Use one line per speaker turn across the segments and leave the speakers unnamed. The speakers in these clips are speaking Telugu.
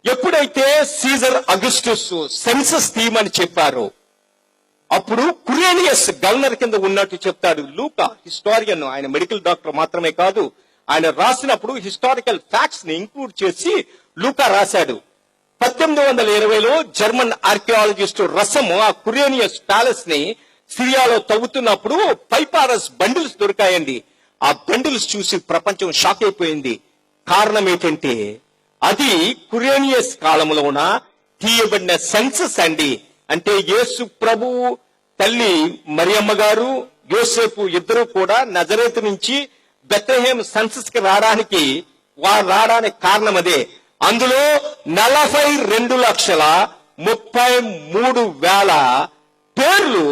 ఎప్పుడైతే సీజర్ అగస్టస్ సెన్సస్ తీయమని చెప్పారో అప్పుడు కురేనియస్ గవర్నర్ కింద ఉన్నట్టు చెప్తాడు లూకా హిస్టారియన్. ఆయన మెడికల్ డాక్టర్ మాత్రమే కాదు, ఆయన రాసినప్పుడు హిస్టారికల్ ఫ్యాక్ట్స్ ని ఇంక్లూడ్ చేసి లూకా రాశాడు. 1820లో జర్మన్ ఆర్కియాలజిస్ట్ రసమ్ ఆ కురేనియస్ ప్యాలెస్ ని సిరియాలో తవ్వుతున్నప్పుడు పైపారస్ బండిల్స్ దొరికాయండి. ఆ బండిల్స్ చూసి ప్రపంచం షాక్ అయిపోయింది. కారణం ఏంటంటే అది కురేనియస్ కాలంలోన తీయబడిన సెన్సస్ అండి. అంటే యేసు ప్రభువు తల్లి మరియమ్మ గారు యోసేపు ఇద్దరు కూడా నజరేతు నుంచి బెత్లెహేం సెన్సస్ కి రావడానికి కారణం అదే. అందులో 42,33,000 పేర్లు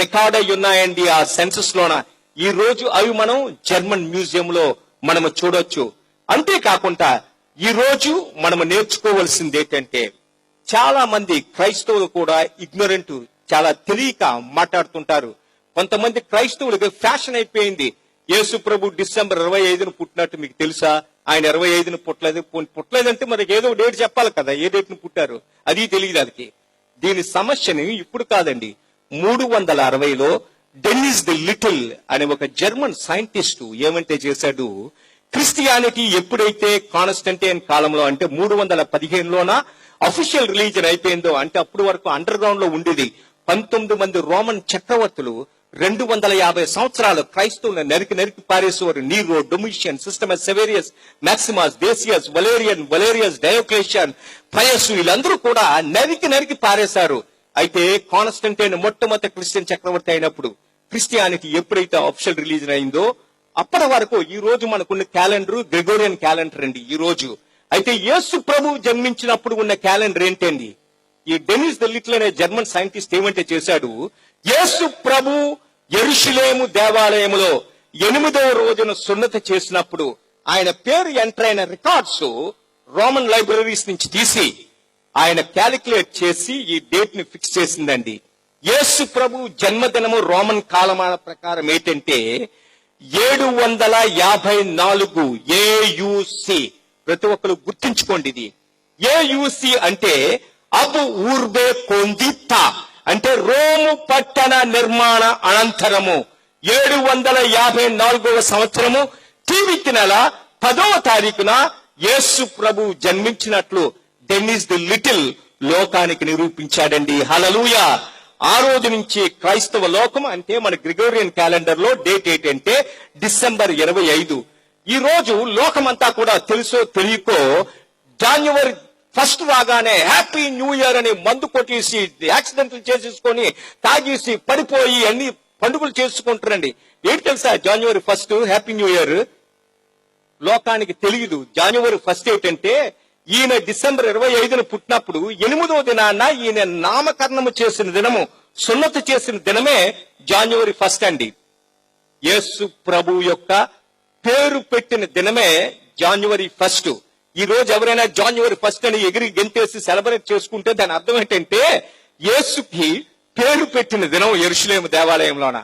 రికార్డ్ అయి ఉన్నాయండి ఆ సెన్సస్ లోన. ఈ రోజు అవి మనం జర్మన్ మ్యూజియం లో మనము చూడొచ్చు. అంతేకాకుండా ఈ రోజు మనం నేర్చుకోవాల్సింది ఏంటంటే చాలా మంది క్రైస్తవులు కూడా ఇగ్నోరెంట్, చాలా తెలియక మాట్లాడుతుంటారు. కొంతమంది క్రైస్తవులకు ఫ్యాషన్ అయిపోయింది. యేసు ప్రభు డిసెంబర్ 25న పుట్టినట్టు మీకు తెలుసా? ఆయన 25న పుట్టలేదంటే మనకి ఏదో డేట్ చెప్పాలి కదా, ఏ డేట్ ను పుట్టారు అది తెలియదు. అది దీని సమస్యని ఇప్పుడు కాదండి, 360లో డెన్నిస్ ది లిటిల్ అనే ఒక జర్మన్ సైంటిస్టు ఏమంటే చేశాడు, క్రిస్టియానిటీ ఎప్పుడైతే కాన్స్టంటైన్ కాలంలో అంటే 315లోన అఫీషియల్ రిలీజన్ అయిపోయిందో, అంటే అప్పుడు వరకు అండర్ గ్రౌండ్ లో ఉండేది. 19 మంది రోమన్ చక్రవర్తులు 250 సంవత్సరాలు క్రైస్తవులను నరికి పారేసేవారు. నీరో, డొమిషియన్, సిస్టమస్ Severus, Maximus, Decius, Valerius, Diocletian, Pius వీళ్ళందరూ కూడా నరికి పారేశారు. అయితే కాన్స్టంటైన్ మొట్టమొదటి క్రిస్టియన్ చక్రవర్తి అయినప్పుడు క్రిస్టియానిటీ ఎప్పుడైతే అఫీషియల్ రిలీజన్ అయిందో అప్పటి వరకు ఈ రోజు మనకున్న క్యాలెండర్ గ్రెగోరియన్ క్యాలెండర్ అండి ఈ రోజు. అయితే యేసు ప్రభు జన్మించినప్పుడు ఉన్న క్యాలెండర్ ఏంటండి? ఈ డెనిస్ ది లిటిల్ అనే జర్మన్ సైంటిస్ట్ ఏమంటే చేశాడు, యేసు ప్రభు యెరూషలేము దేవాలయములో 8వ రోజున సున్నతి చేసినప్పుడు ఆయన పేరు ఎంటర్ అయిన రికార్డ్స్ రోమన్ లైబ్రరీస్ నుంచి తీసి ఆయన క్యాలిక్యులేట్ చేసి ఈ డేట్ ని ఫిక్స్ చేసిందండి. యేసు ప్రభు జన్మదినము రోమన్ కాలమాన ప్రకారం ఏంటంటే 754 ఏయుసి. ప్రతి ఒక్కరు గుర్తించుకోండి, ఇది ఏయుసి అంటే అబు ఊర్బే కొందితా, అంటే రోము పట్టణ నిర్మాణ అనంతరము 754వ సంవత్సరము టీవీకి నెల 10వ తారీఖున యేసు ప్రభు జన్మించినట్లు డెన్నిస్ ది లిటిల్ లోకానికి నిరూపించాడండి. హల్లెలూయా. ఆ రోజు నుంచి క్రైస్తవ లోకం అంటే మన గ్రెగోరియన్ క్యాలెండర్ లో డేట్ ఏంటంటే డిసెంబర్ 25. ఈ రోజు లోకమంతా కూడా తెలుసో తెలియకో జనవరి 1 రాగానే హ్యాపీ న్యూ ఇయర్ అని మందు కొట్టేసి యాక్సిడెంట్లు చేసేసుకొని తాగేసి పడిపోయి అన్ని పండుగలు చేసుకుంటారండి. ఏంటి తెలుసా జనవరి 1 హ్యాపీ న్యూ ఇయర్? లోకానికి తెలియదు. జనవరి 1 ఏంటంటే ఈయన డిసెంబర్ 25న పుట్టినప్పుడు 8వ దినాన ఈయన నామకరణము చేసిన దినము, సున్నతి చేసిన దినమే జనవరి 1 అండి. యేసు ప్రభు యొక్క పేరు పెట్టిన దినమే జనవరి 1. ఈ రోజు ఎవరైనా జనవరి 1 అని ఎగిరి గెంతేసి సెలబ్రేట్ చేసుకుంటే దాని అర్థం ఏంటంటే యేసుకి పేరు పెట్టిన దినం యెరూషలేము దేవాలయంలోన.